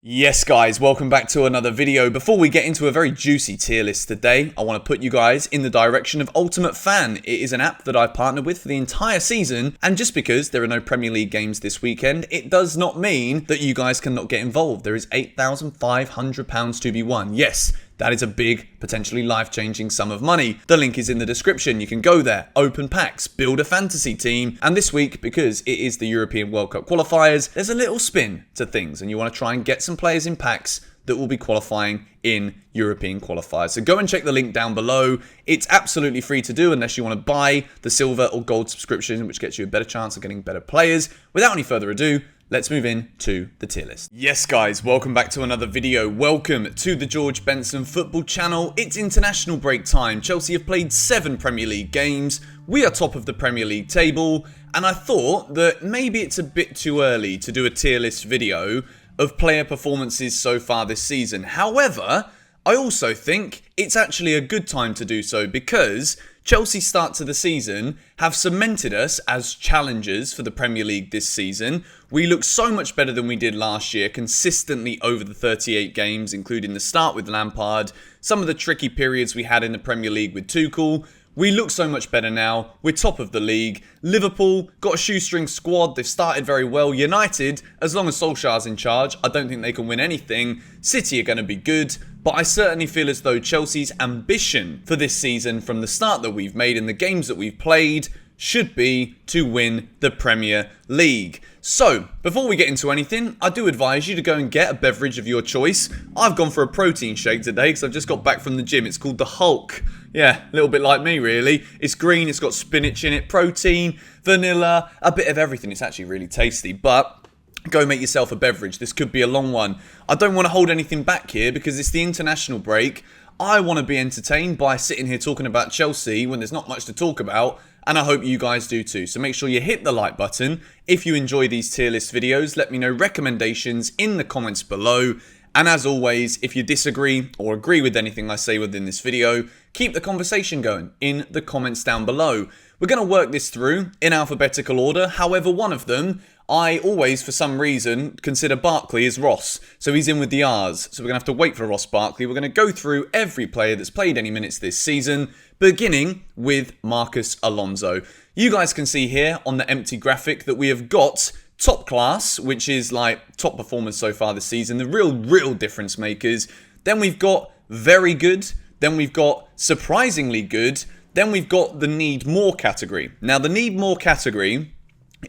Yes guys, welcome back to another video. Before we get into a very juicy tier list today, I want to put you guys in the direction of Ultimate Fan. It is an app that I've partnered with for the entire season, and just because there are no Premier League games this weekend, it does not mean that you guys cannot get involved. There is £8,500 to be won. Yes, that is a big, potentially life-changing sum of money. The link is in the description. You can go there, open packs, build a fantasy team. And this week, because it is the European World Cup qualifiers, there's a little spin to things. And you want to try and get some players in packs that will be qualifying in European qualifiers. So go and check the link down below. It's absolutely free to do unless you want to buy the silver or gold subscription, which gets you a better chance of getting better players. Without any further ado, let's move in to the tier list. Yes guys, welcome back to another video. Welcome to the George Benson Football Channel. It's international break time. Chelsea have played 7 Premier League games. We are top of the Premier League table. And I thought that maybe it's a bit too early to do a tier list video of player performances so far this season. However, I also think it's actually a good time to do so because Chelsea's start to the season have cemented us as challengers for the Premier League this season. We look so much better than we did last year, consistently over the 38 games, including the start with Lampard, some of the tricky periods we had in the Premier League with Tuchel. We look so much better now. We're top of the league. Liverpool got a shoestring squad. They've started very well. United, as long as Solskjaer's in charge, I don't think they can win anything. City are going to be good. But I certainly feel as though Chelsea's ambition for this season from the start that we've made and the games that we've played should be to win the Premier League. So, before we get into anything, I do advise you to go and get a beverage of your choice. I've gone for a protein shake today because I've just got back from the gym. It's called the Hulk. Yeah, a little bit like me really. It's green, it's got spinach in it, protein, vanilla, a bit of everything. It's actually really tasty, but go make yourself a beverage. This could be a long one. I don't want to hold anything back here because it's the international break. I want to be entertained by sitting here talking about Chelsea when there's not much to talk about, and I hope you guys do too. So make sure you hit the like button. If you enjoy these tier list videos, let me know recommendations in the comments below. And as always, if you disagree or agree with anything I say within this video, keep the conversation going in the comments down below. We're going to work this through in alphabetical order. However, one of them, I always, for some reason, consider Barkley as Ross. So he's in with the R's. So we're going to have to wait for Ross Barkley. We're going to go through every player that's played any minutes this season, beginning with Marcos Alonso. You guys can see here on the empty graphic that we have got top class, which is like top performers so far this season, the real difference makers. Then we've got very good. Then we've got surprisingly good. Then we've got the need more category. Now, the need more category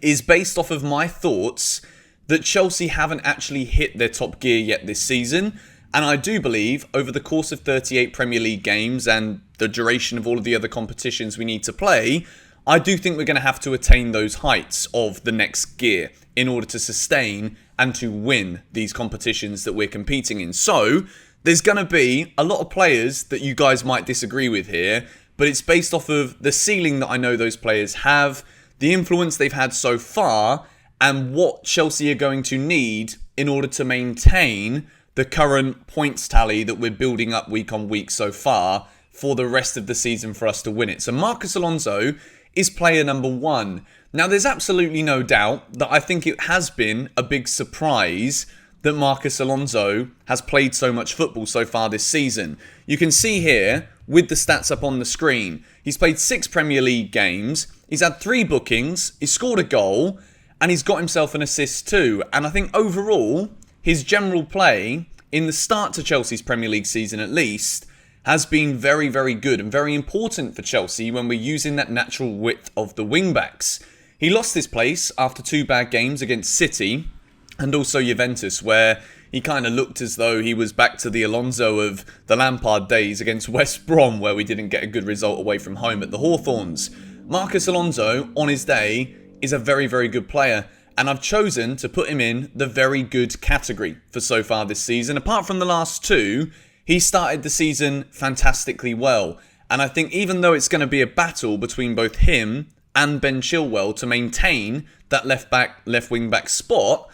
is based off of my thoughts that Chelsea haven't actually hit their top gear yet this season. And I do believe over the course of 38 Premier League games and the duration of all of the other competitions we need to play, I do think we're going to have to attain those heights of the next gear in order to sustain and to win these competitions that we're competing in. So there's going to be a lot of players that you guys might disagree with here, but it's based off of the ceiling that I know those players have, the influence they've had so far, and what Chelsea are going to need in order to maintain the current points tally that we're building up week on week so far for the rest of the season for us to win it. So Marcos Alonso is player number 1. Now, there's absolutely no doubt that I think it has been a big surprise that Marcos Alonso has played so much football so far this season. You can see here with the stats up on the screen, he's played 6 Premier League games, he's had 3 bookings, he's scored a goal, and he's got himself an assist too. And I think overall, his general play in the start to Chelsea's Premier League season at least has been very good and very important for Chelsea when we're using that natural width of the wing-backs. He lost his place after 2 bad games against City and also Juventus, where he kind of looked as though he was back to the Alonso of the Lampard days against West Brom, where we didn't get a good result away from home at the Hawthorns. Marcos Alonso, on his day, is a very good player, and I've chosen to put him in the very good category for so far this season. Apart from the last 2, he started the season fantastically well. And I think even though it's going to be a battle between both him and Ben Chilwell to maintain that left wing back spot,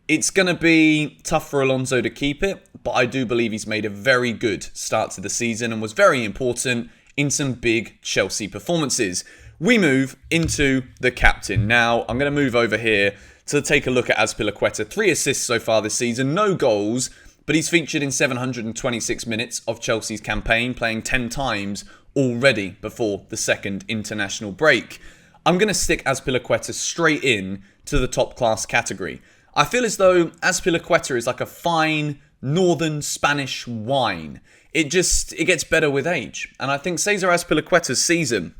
it's going to be tough for Alonso to keep it. But I do believe he's made a very good start to the season and was very important in some big Chelsea performances. We move into the captain. Now, I'm going to move over here to take a look at Azpilicueta. 3 assists so far this season, no goals, but he's featured in 726 minutes of Chelsea's campaign, playing 10 times already before the second international break. I'm going to stick Azpilicueta straight in to the top class category. I feel as though Azpilicueta is like a fine northern Spanish wine. It gets better with age. And I think Cesar Azpilicueta's season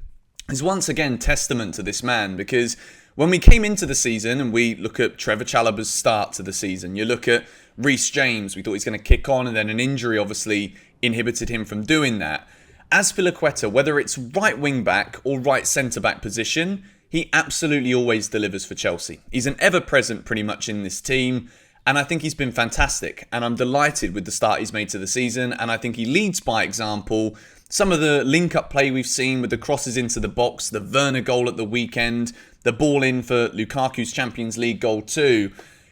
is once again testament to this man, because when we came into the season and we look at Trevoh Chalobah's start to the season, you look at Reece James, we thought he's going to kick on, and then an injury obviously inhibited him from doing that. Azpilicueta, whether it's right wing back or right centre back position, he absolutely always delivers for Chelsea. He's an ever-present pretty much in this team, and I think he's been fantastic. And I'm delighted with the start he's made to the season, and I think he leads by example. Some of the link-up play we've seen with the crosses into the box, the Werner goal at the weekend, the ball in for Lukaku's Champions League goal too.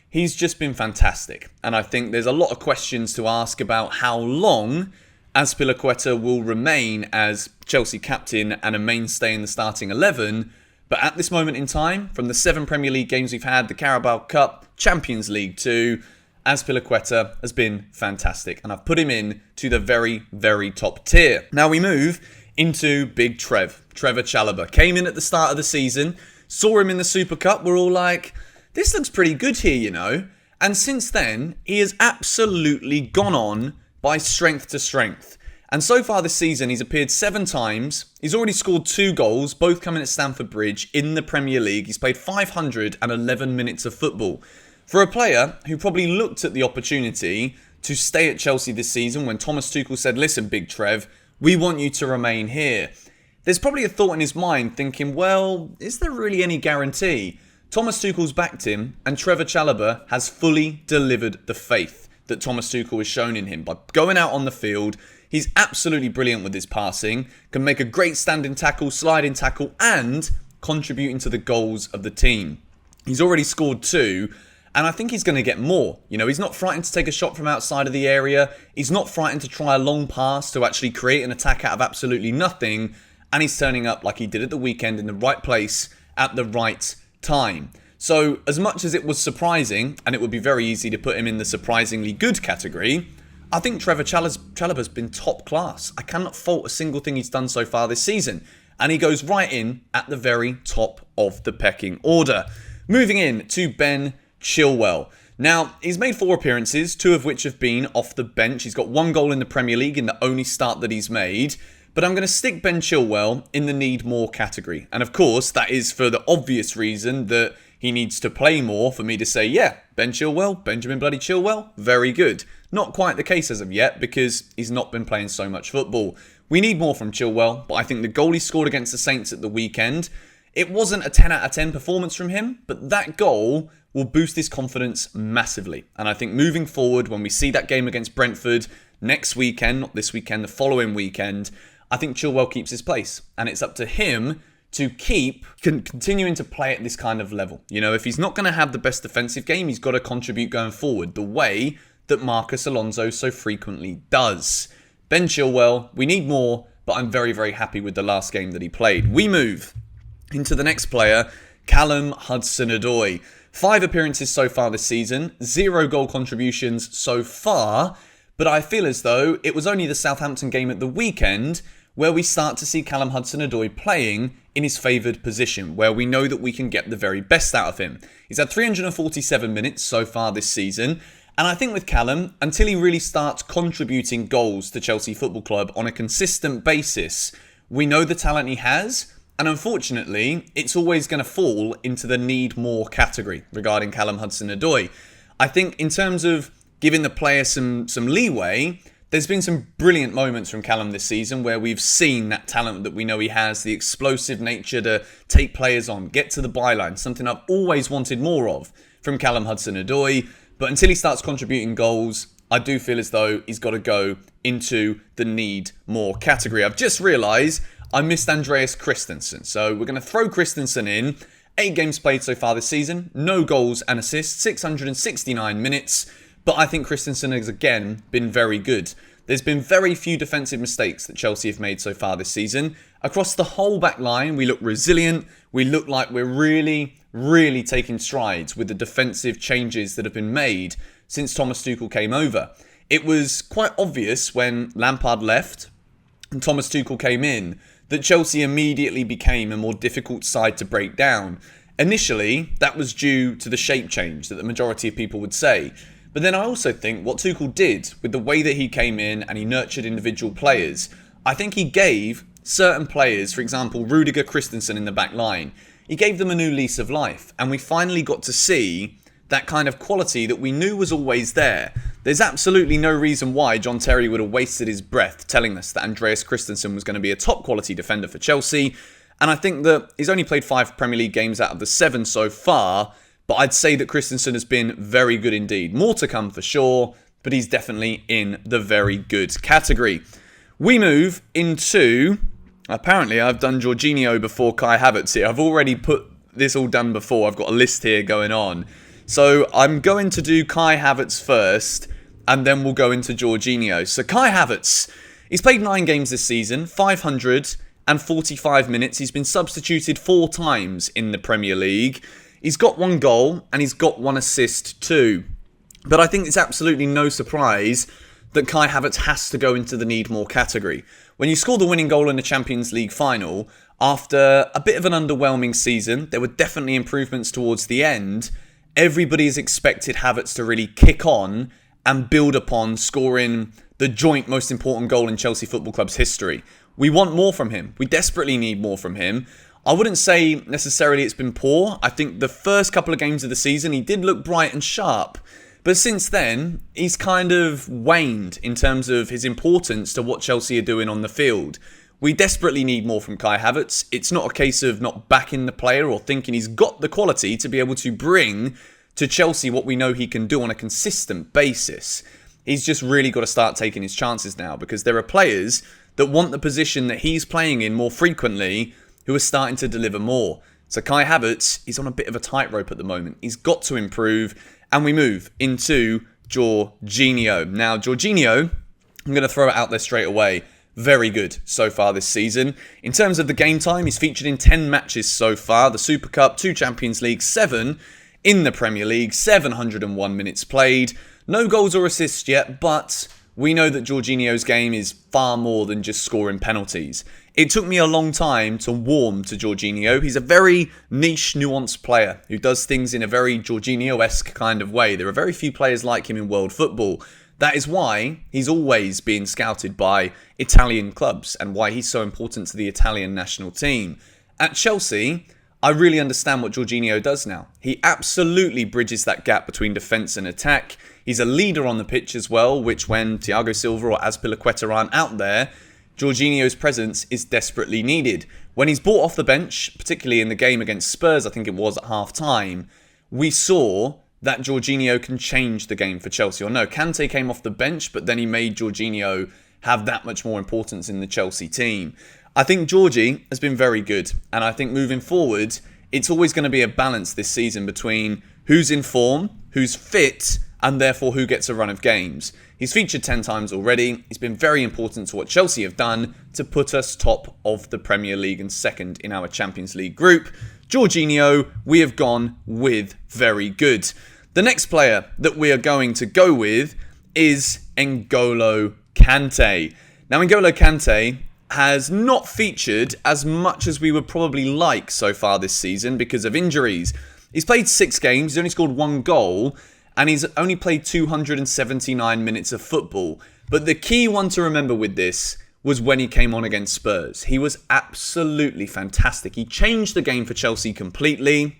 He's just been fantastic. And I think there's a lot of questions to ask about how long Azpilicueta will remain as Chelsea captain and a mainstay in the starting 11. But at this moment in time, from the 7 Premier League games we've had, the Carabao Cup, Champions League 2, Azpilicueta has been fantastic. And I've put him in to the very, very top tier. Now we move into Big Trevoh Chalobah. Came in at the start of the season, saw him in the Super Cup. We're all like, this looks pretty good here, you know. And since then, he has absolutely gone on by strength to strength. And so far this season, he's appeared 7 times. He's already scored 2 goals, both coming at Stamford Bridge in the Premier League. He's played 511 minutes of football. For a player who probably looked at the opportunity to stay at Chelsea this season when Thomas Tuchel said, listen, Big Trev, we want you to remain here. There's probably a thought in his mind thinking, well, is there really any guarantee? Thomas Tuchel's backed him, and Trevoh Chalobah has fully delivered the faith that Thomas Tuchel has shown in him by going out on the field. He's absolutely brilliant with his passing, can make a great standing tackle, sliding tackle, and contributing to the goals of the team. He's already scored 2, and I think he's going to get more. You know, he's not frightened to take a shot from outside of the area. He's not frightened to try a long pass to actually create an attack out of absolutely nothing. And he's turning up like he did at the weekend in the right place at the right time. So as much as it was surprising, and it would be very easy to put him in the surprisingly good category, I think Trevoh Chalobah's been top class. I cannot fault a single thing he's done so far this season. And he goes right in at the very top of the pecking order. Moving in to Ben Chilwell. Now, he's made 4 appearances, 2 of which have been off the bench. He's got 1 goal in the Premier League in the only start that he's made. But I'm going to stick Ben Chilwell in the need more category. And of course, that is for the obvious reason that he needs to play more for me to say, yeah, Ben Chilwell, Benjamin bloody Chilwell, very good. Not quite the case as of yet because he's not been playing so much football. We need more from Chilwell, but I think the goal he scored against the Saints at the weekend, it wasn't a 10 out of 10 performance from him, but that goal will boost his confidence massively. And I think moving forward, when we see that game against Brentford next weekend, not this weekend, the following weekend, I think Chilwell keeps his place. And it's up to him to keep continuing to play at this kind of level. You know, if he's not going to have the best defensive game, he's got to contribute going forward the way that Marcus Alonso so frequently does. Ben Chilwell, we need more, but I'm very, very happy with the last game that he played. We move into the next player, Callum Hudson-Odoi. 5 appearances so far this season, 0 goal contributions so far, but I feel as though it was only the Southampton game at the weekend where we start to see Callum Hudson-Odoi playing in his favoured position, where we know that we can get the very best out of him. He's had 347 minutes so far this season, and I think with Callum, until he really starts contributing goals to Chelsea Football Club on a consistent basis, we know the talent he has, and unfortunately, it's always going to fall into the need more category regarding Callum Hudson-Odoi. I think in terms of giving the player some leeway, there's been some brilliant moments from Callum this season where we've seen that talent that we know he has, the explosive nature to take players on, get to the byline, something I've always wanted more of from Callum Hudson-Odoi. But until he starts contributing goals, I do feel as though he's got to go into the need more category. I've just realised I missed Andreas Christensen. So we're going to throw Christensen in. 8 games played so far this season, no goals and assists, 669 minutes. But I think Christensen has again been very good. There's been very few defensive mistakes that Chelsea have made so far this season. Across the whole back line, we look resilient. We look like we're really taking strides with the defensive changes that have been made since Thomas Tuchel came over. It was quite obvious when Lampard left and Thomas Tuchel came in that Chelsea immediately became a more difficult side to break down. Initially, that was due to the shape change that the majority of people would say. But then I also think what Tuchel did with the way that he came in and he nurtured individual players, I think he gave certain players, for example, Rudiger, Christensen in the back line, he gave them a new lease of life. And we finally got to see that kind of quality that we knew was always there. There's absolutely no reason why John Terry would have wasted his breath telling us that Andreas Christensen was going to be a top quality defender for Chelsea. And I think that he's only played 5 Premier League games out of the 7 so far, but I'd say that Christensen has been very good indeed. More to come for sure, but he's definitely in the very good category. We move into... Apparently, I've done Jorginho before Kai Havertz here. I've already put this all done before. I've got a list here going on. So I'm going to do Kai Havertz first, and then we'll go into Jorginho. So Kai Havertz, he's played 9 games this season, 545 minutes. He's been substituted 4 times in the Premier League. He's got 1 goal, and he's got 1 assist too. But I think it's absolutely no surprise that Kai Havertz has to go into the need more category. When you score the winning goal in the Champions League final, after a bit of an underwhelming season, there were definitely improvements towards the end. Everybody has expected Havertz to really kick on and build upon scoring the joint most important goal in Chelsea Football Club's history. We want more from him. We desperately need more from him. I wouldn't say necessarily it's been poor. I think the first couple of games of the season, he did look bright and sharp. But since then, he's kind of waned in terms of his importance to what Chelsea are doing on the field. We desperately need more from Kai Havertz. It's not a case of not backing the player or thinking he's got the quality to be able to bring to Chelsea what we know he can do on a consistent basis. He's just really got to start taking his chances now, because there are players that want the position that he's playing in more frequently who are starting to deliver more. So Kai Havertz, he's on a bit of a tightrope at the moment. He's got to improve. And we move into Jorginho. Now, Jorginho, I'm going to throw it out there straight away. Very good so far this season. In terms of the game time, he's featured in 10 matches so far. The Super Cup, 2 Champions League, 7 in the Premier League, 701 minutes played. No goals or assists yet, but we know that Jorginho's game is far more than just scoring penalties. It took me a long time to warm to Jorginho. He's a very niche, nuanced player who does things in a very Jorginho-esque kind of way. There are very few players like him in world football. That is why he's always being scouted by Italian clubs and why he's so important to the Italian national team. At Chelsea, I really understand what Jorginho does now. He absolutely bridges that gap between defence and attack. He's a leader on the pitch as well, which when Thiago Silva or Azpilicueta aren't out there, Jorginho's presence is desperately needed. When he's brought off the bench, particularly in the game against Spurs, I think it was at half-time, we saw that Jorginho can change the game for Chelsea. Or no, Kante came off the bench, but then he made Jorginho have that much more importance in the Chelsea team. I think Georgie has been very good. And I think moving forward, it's always going to be a balance this season between who's in form, who's fit, and therefore who gets a run of games. He's featured 10 times already. He's been very important to what Chelsea have done to put us top of the Premier League and second in our Champions League group. Jorginho, we have gone with very good. The next player that we are going to go with is N'Golo Kante. Now, N'Golo Kante has not featured as much as we would probably like so far this season because of injuries. He's played 6 games, he's only scored 1 goal, and he's only played 279 minutes of football. But the key one to remember with this was when he came on against Spurs. He was absolutely fantastic. He changed the game for Chelsea completely.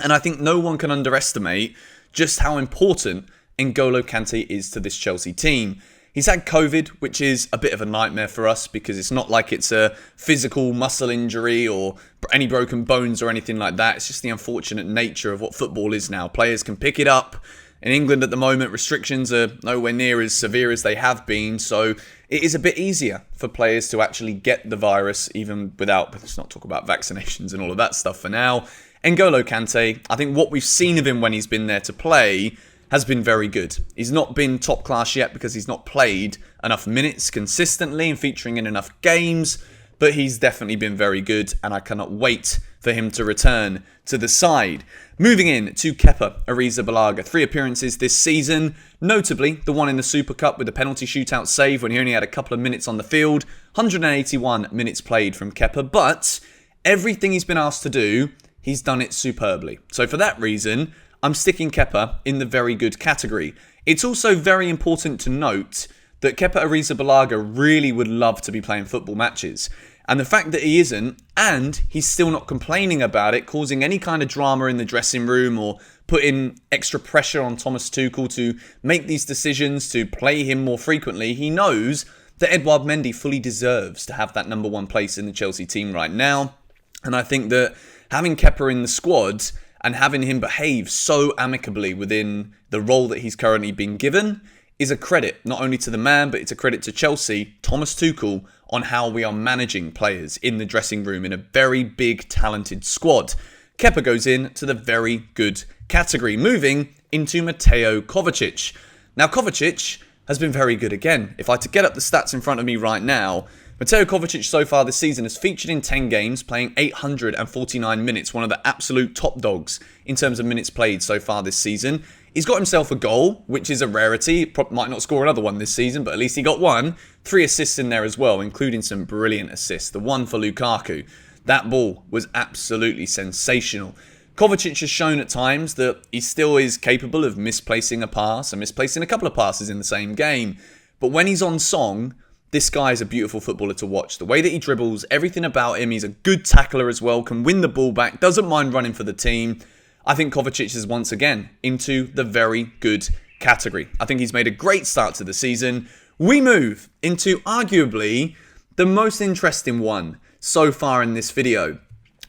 And I think no one can underestimate just how important N'Golo Kante is to this Chelsea team. He's had COVID, which is a bit of a nightmare for us because it's not like it's a physical muscle injury or any broken bones or anything like that. It's just the unfortunate nature of what football is now. Players can pick it up. In England at the moment, restrictions are nowhere near as severe as they have been, so it is a bit easier for players to actually get the virus, even without, let's not talk about vaccinations and all of that stuff for now. N'Golo Kante, I think what we've seen of him when he's been there to play has been very good. He's not been top class yet because he's not played enough minutes consistently and featuring in enough games, but he's definitely been very good, and I cannot wait for him to return to the side. Moving in to Kepa Arrizabalaga. 3 appearances this season, notably the one in the Super Cup with the penalty shootout save when he only had a couple of minutes on the field. 181 minutes played from Kepa, but everything he's been asked to do, he's done it superbly. So for that reason, I'm sticking Kepa in the very good category. It's also very important to note that Kepa Arrizabalaga really would love to be playing football matches. And the fact that he isn't, and he's still not complaining about it, causing any kind of drama in the dressing room or putting extra pressure on Thomas Tuchel to make these decisions, to play him more frequently, he knows that Edouard Mendy fully deserves to have that number 1 place in the Chelsea team right now. And I think that having Kepa in the squad and having him behave so amicably within the role that he's currently been given is a credit, not only to the man, but it's a credit to Chelsea, Thomas Tuchel, on how we are managing players in the dressing room in a very big, talented squad. Kepa goes in to the very good category, moving into Mateo Kovacic. Now, Kovacic has been very good again. If I had to get up the stats in front of me right now, Mateo Kovacic so far this season has featured in 10 games, playing 849 minutes, one of the absolute top dogs in terms of minutes played so far this season. He's got himself a goal, which is a rarity. He might not score another one this season, but at least he got one. 3 assists in there as well, including some brilliant assists. The one for Lukaku. That ball was absolutely sensational. Kovacic has shown at times that he still is capable of misplacing a pass and misplacing a couple of passes in the same game. But when he's on song, this guy is a beautiful footballer to watch. The way that he dribbles, everything about him, he's a good tackler as well, can win the ball back, doesn't mind running for the team. I think Kovacic is once again into the very good category. I think he's made a great start to the season. We move into arguably the most interesting one so far in this video.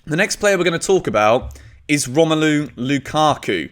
The next player we're going to talk about is Romelu Lukaku.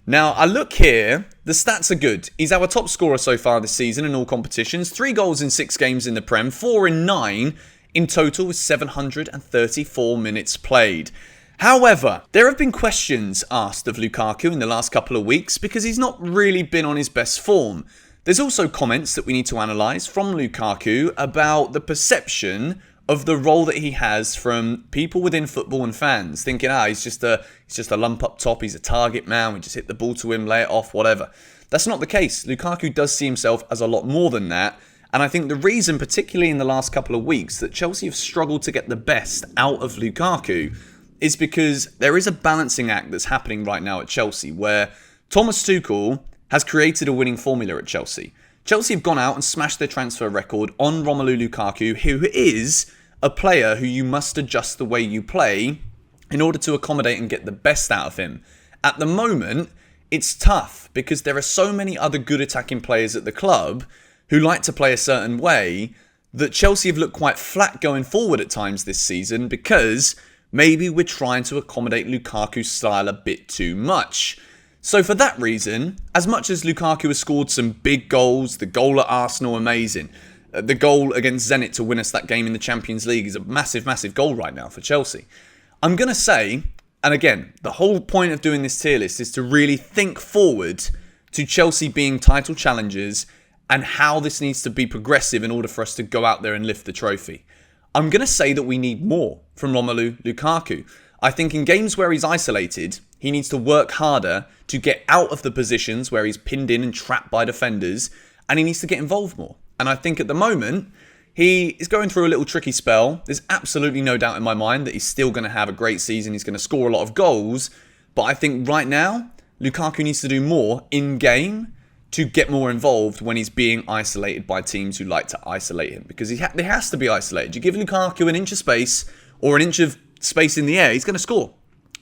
Now, I look here, the stats are good. He's our top scorer so far this season in all competitions. 3 goals in 6 games in the Prem, 4 in 9 in total with 734 minutes played. However, there have been questions asked of Lukaku in the last couple of weeks because he's not really been on his best form. There's also comments that we need to analyse from Lukaku about the perception of the role that he has from people within football and fans, thinking, he's just a lump up top, he's a target man, we just hit the ball to him, lay it off, whatever. That's not the case. Lukaku does see himself as a lot more than that. And I think the reason, particularly in the last couple of weeks, that Chelsea have struggled to get the best out of Lukaku is because there is a balancing act that's happening right now at Chelsea where Thomas Tuchel has created a winning formula at Chelsea. Chelsea have gone out and smashed their transfer record on Romelu Lukaku, who is a player who you must adjust the way you play in order to accommodate and get the best out of him. At the moment, it's tough because there are so many other good attacking players at the club who like to play a certain way that Chelsea have looked quite flat going forward at times this season because maybe we're trying to accommodate Lukaku's style a bit too much. So for that reason, as much as Lukaku has scored some big goals, the goal at Arsenal, amazing. The goal against Zenit to win us that game in the Champions League is a massive, massive goal right now for Chelsea. I'm going to say, and again, the whole point of doing this tier list is to really think forward to Chelsea being title challengers and how this needs to be progressive in order for us to go out there and lift the trophy. I'm going to say that we need more from Romelu Lukaku. I think in games where he's isolated, he needs to work harder to get out of the positions where he's pinned in and trapped by defenders, and he needs to get involved more. And I think at the moment, he is going through a little tricky spell. There's absolutely no doubt in my mind that he's still going to have a great season. He's going to score a lot of goals. But I think right now, Lukaku needs to do more in-game to get more involved when he's being isolated by teams who like to isolate him. Because he has to be isolated. You give Lukaku an inch of space or an inch of space in the air, he's going to score.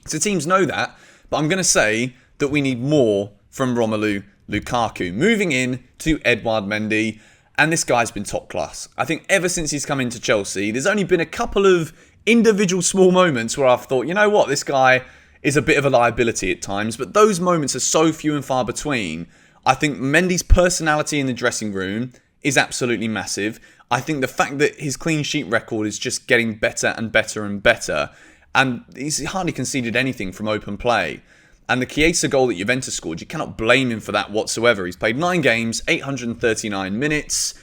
So teams know that. But I'm going to say that we need more from Romelu Lukaku. Moving in to Edouard Mendy. And this guy's been top class. I think ever since he's come into Chelsea, there's only been a couple of individual small moments where I've thought, you know what, this guy is a bit of a liability at times. But those moments are so few and far between. I think Mendy's personality in the dressing room is absolutely massive. I think the fact that his clean sheet record is just getting better and better and better. And he's hardly conceded anything from open play. And the Chiesa goal that Juventus scored, you cannot blame him for that whatsoever. He's played 9 games, 839 minutes.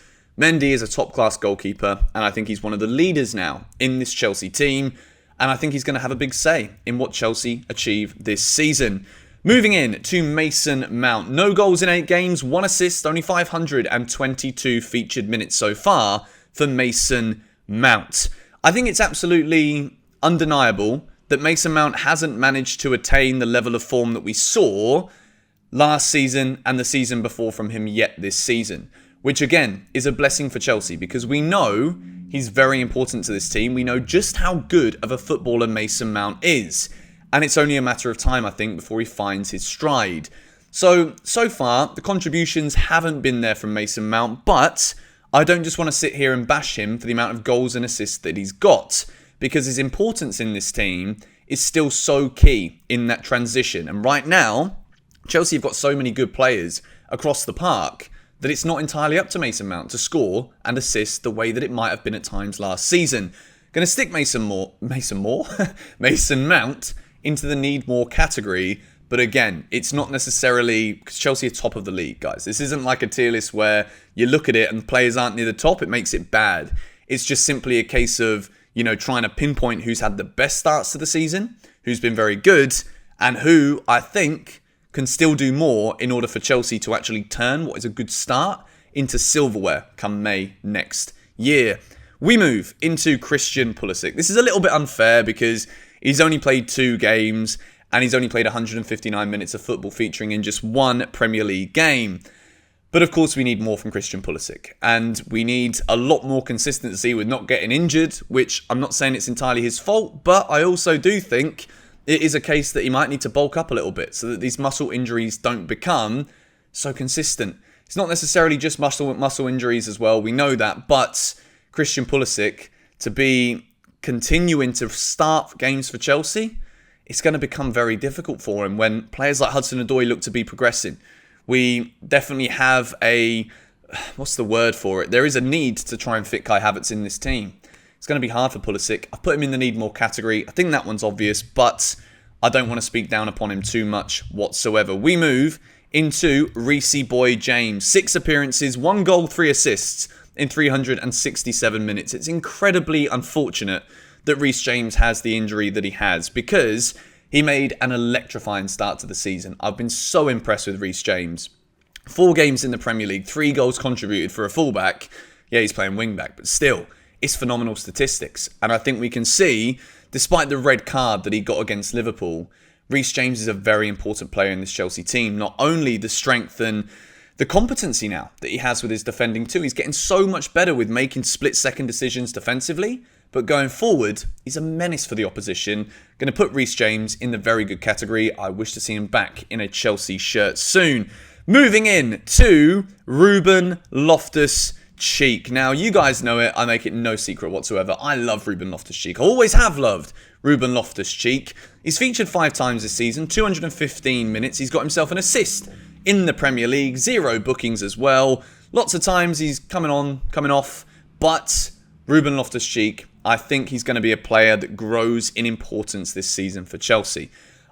Mendy is a top-class goalkeeper, and I think he's one of the leaders now in this Chelsea team, and I think he's going to have a big say in what Chelsea achieve this season. Moving in to Mason Mount. No goals in 8 games, 1 assist, only 522 featured minutes so far for Mason Mount. I think it's absolutely undeniable that Mason Mount hasn't managed to attain the level of form that we saw last season and the season before from him yet this season, which again is a blessing for Chelsea because we know he's very important to this team. We know just how good of a footballer Mason Mount is, and it's only a matter of time, I think, before he finds his stride. So far, the contributions haven't been there from Mason Mount, but I don't just want to sit here and bash him for the amount of goals and assists that he's got, because his importance in this team is still so key in that transition. And right now, Chelsea have got so many good players across the park that it's not entirely up to Mason Mount to score and assist the way that it might have been at times last season. Going to stick Mason Mount into the need more category, but again, it's not necessarily because Chelsea are top of the league, guys. This isn't like a tier list where you look at it and players aren't near the top, it makes it bad. It's just simply a case of, trying to pinpoint who's had the best starts to the season, who's been very good, and who I think can still do more in order for Chelsea to actually turn what is a good start into silverware come May next year. We move into Christian Pulisic. This is a little bit unfair because he's only played 2 games and he's only played 159 minutes of football featuring in just 1 Premier League game. But of course we need more from Christian Pulisic, and we need a lot more consistency with not getting injured, which I'm not saying it's entirely his fault, but I also do think it is a case that he might need to bulk up a little bit so that these muscle injuries don't become so consistent. It's not necessarily just muscle injuries as well, we know that, but Christian Pulisic, to be continuing to start games for Chelsea, it's going to become very difficult for him when players like Hudson-Odoi look to be progressing. We definitely have what's the word for it? There is a need to try and fit Kai Havertz in this team. It's going to be hard for Pulisic. I've put him in the need more category. I think that one's obvious, but I don't want to speak down upon him too much whatsoever. We move into Reece James. 6 appearances, 1 goal, 3 assists in 367 minutes. It's incredibly unfortunate that Reece James has the injury that he has because he made an electrifying start to the season. I've been so impressed with Reece James. 4 games in the Premier League, 3 goals contributed for a fullback. Yeah, he's playing wing-back, but still, it's phenomenal statistics. And I think we can see, despite the red card that he got against Liverpool, Reece James is a very important player in this Chelsea team. Not only the strength and the competency now that he has with his defending too. He's getting so much better with making split-second decisions defensively. But going forward, he's a menace for the opposition. Going to put Reece James in the very good category. I wish to see him back in a Chelsea shirt soon. Moving in to Ruben Loftus-Cheek. Now, you guys know it. I make it no secret whatsoever. I love Ruben Loftus-Cheek. I always have loved Ruben Loftus-Cheek. He's featured 5 times this season, 215 minutes. He's got himself an assist in the Premier League. 0 bookings as well. Lots of times he's coming on, coming off. But Ruben Loftus-Cheek, I think he's going to be a player that grows in importance this season for Chelsea.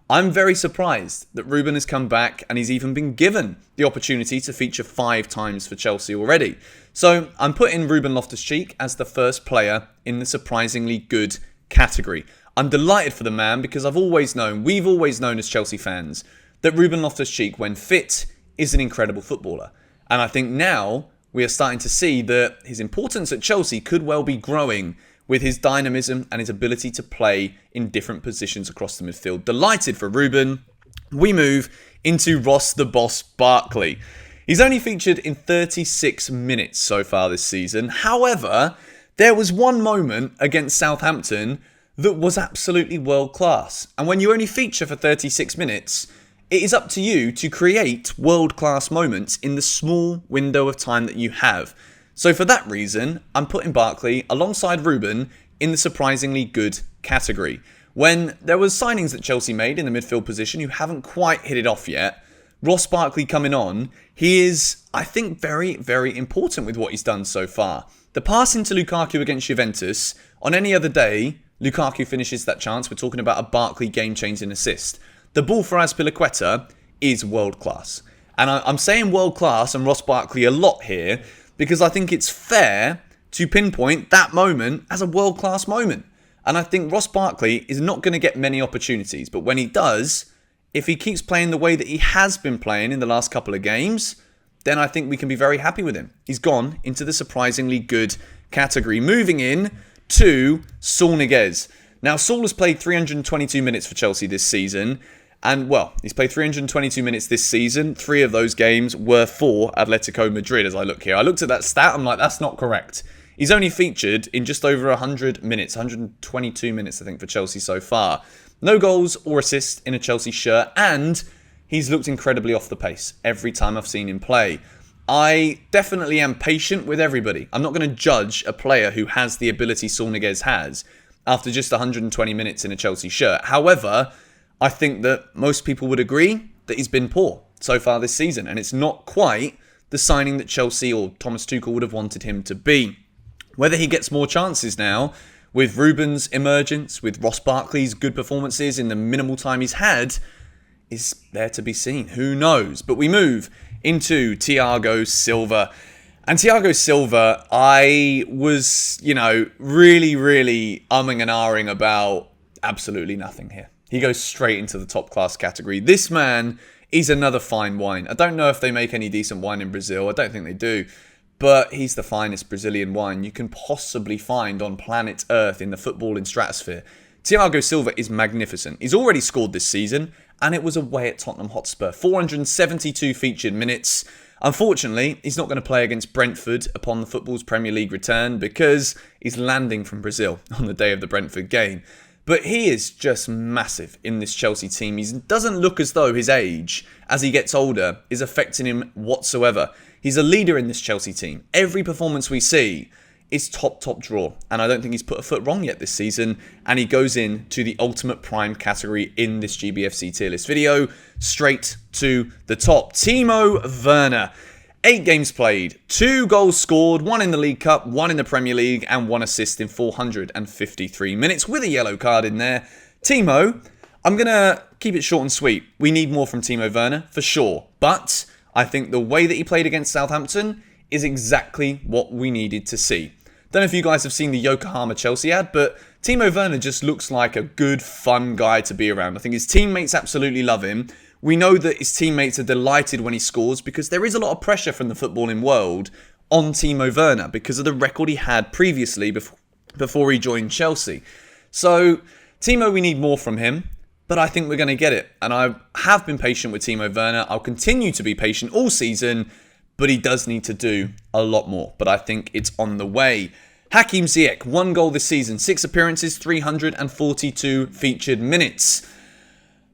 I'm very surprised that Ruben has come back and he's even been given the opportunity to feature 5 times for Chelsea already. So I'm putting Ruben Loftus-Cheek as the first player in the surprisingly good category. I'm delighted for the man because we've always known as Chelsea fans that Ruben Loftus-Cheek, when fit, is an incredible footballer. And I think now we are starting to see that his importance at Chelsea could well be growing with his dynamism and his ability to play in different positions across the midfield. Delighted for Ruben. We move into Ross the Boss Barkley. He's only featured in 36 minutes so far this season. However, there was one moment against Southampton that was absolutely world class. And when you only feature for 36 minutes, it is up to you to create world class moments in the small window of time that you have. So for that reason, I'm putting Barkley alongside Ruben in the surprisingly good category. When there was signings that Chelsea made in the midfield position who haven't quite hit it off yet, Ross Barkley coming on, he is, I think, very, very important with what he's done so far. The pass into Lukaku against Juventus, on any other day, Lukaku finishes that chance. We're talking about a Barkley game-changing assist. The ball for Azpilicueta is world-class. And I'm saying world-class and Ross Barkley a lot here because I think it's fair to pinpoint that moment as a world-class moment. And I think Ross Barkley is not going to get many opportunities, but when he does, if he keeps playing the way that he has been playing in the last couple of games, then I think we can be very happy with him. He's gone into the surprisingly good category. Moving in to Saul Niguez. Now, Saul has played 322 minutes for Chelsea this season. And, well, he's played 322 minutes this season. 3 of those games were for Atletico Madrid, as I look here. I looked at that stat. I'm like, that's not correct. He's only featured in just over 100 minutes. 122 minutes, I think, for Chelsea so far. No goals or assists in a Chelsea shirt. And he's looked incredibly off the pace every time I've seen him play. I definitely am patient with everybody. I'm not going to judge a player who has the ability Saul Niguez has after just 120 minutes in a Chelsea shirt. However, I think that most people would agree that he's been poor so far this season. And it's not quite the signing that Chelsea or Thomas Tuchel would have wanted him to be. Whether he gets more chances now with Ruben's emergence, with Ross Barkley's good performances in the minimal time he's had, is there to be seen. Who knows? But we move into Thiago Silva. And Thiago Silva, I was, really umming and ahhing about absolutely nothing here. He goes straight into the top class category. This man is another fine wine. I don't know if they make any decent wine in Brazil. I don't think they do. But he's the finest Brazilian wine you can possibly find on planet Earth in the footballing stratosphere. Thiago Silva is magnificent. He's already scored this season, and it was away at Tottenham Hotspur. 472 featured minutes. Unfortunately, he's not going to play against Brentford upon the football's Premier League return because he's landing from Brazil on the day of the Brentford game. But he is just massive in this Chelsea team. He doesn't look as though his age, as he gets older, is affecting him whatsoever. He's a leader in this Chelsea team. Every performance we see is top draw. And I don't think he's put a foot wrong yet this season. And he goes into the ultimate prime category in this GBFC tier list video. Straight to the top. Timo Werner. 8 games played, 2 goals scored, 1 in the League Cup, 1 in the Premier League, and 1 assist in 453 minutes with a yellow card in there. Timo, I'm going to keep it short and sweet. We need more from Timo Werner, for sure. But I think the way that he played against Southampton is exactly what we needed to see. Don't know if you guys have seen the Yokohama Chelsea ad, but Timo Werner just looks like a good, fun guy to be around. I think his teammates absolutely love him. We know that his teammates are delighted when he scores because there is a lot of pressure from the footballing world on Timo Werner because of the record he had previously before he joined Chelsea. So, Timo, we need more from him, but I think we're going to get it. And I have been patient with Timo Werner. I'll continue to be patient all season, but he does need to do a lot more. But I think it's on the way. Hakim Ziyech, 1 goal this season, 6 appearances, 342 featured minutes.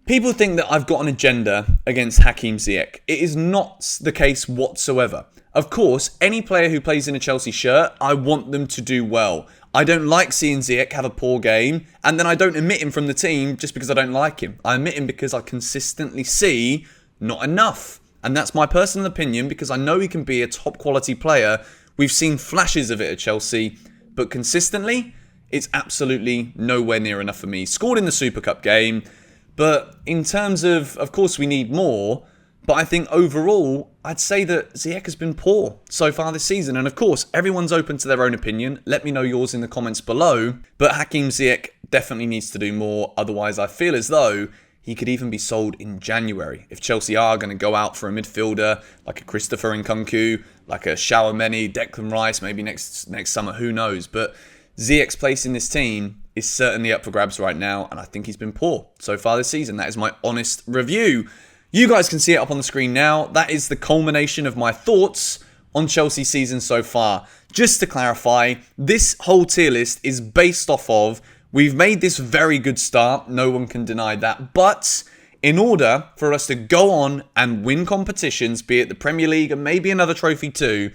People think that I've got an agenda against Hakim Ziyech. It is not the case whatsoever. Of course, any player who plays in a Chelsea shirt, I want them to do well. I don't like seeing Ziyech have a poor game, and then I don't omit him from the team just because I don't like him. I omit him because I consistently see not enough. And that's my personal opinion because I know he can be a top quality player. We've seen flashes of it at Chelsea, but consistently, it's absolutely nowhere near enough for me. Scored in the Super Cup game. But in terms of course, we need more. But I think overall, I'd say that Ziyech has been poor so far this season. And of course, everyone's open to their own opinion. Let me know yours in the comments below. But Hakim Ziyech definitely needs to do more. Otherwise, I feel as though he could even be sold in January. If Chelsea are going to go out for a midfielder like a Christopher Nkunku, like a Tchouaméni, Declan Rice, maybe next summer, who knows. But Ziyech's place in this team is certainly up for grabs right now, and I think he's been poor so far this season. That is my honest review. You guys can see it up on the screen now. That is the culmination of my thoughts on Chelsea's season so far. Just to clarify, this whole tier list is based off of, we've made this very good start, no one can deny that, but in order for us to go on and win competitions, be it the Premier League and maybe another trophy too,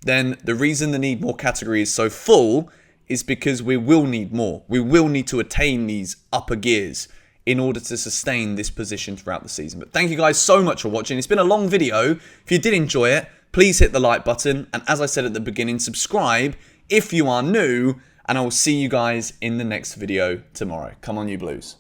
then the reason the need more category is so full is because we will need more. We will need to attain these upper gears in order to sustain this position throughout the season. But thank you guys so much for watching. It's been a long video. If you did enjoy it, please hit the like button. And as I said at the beginning, subscribe if you are new. And I will see you guys in the next video tomorrow. Come on, you Blues.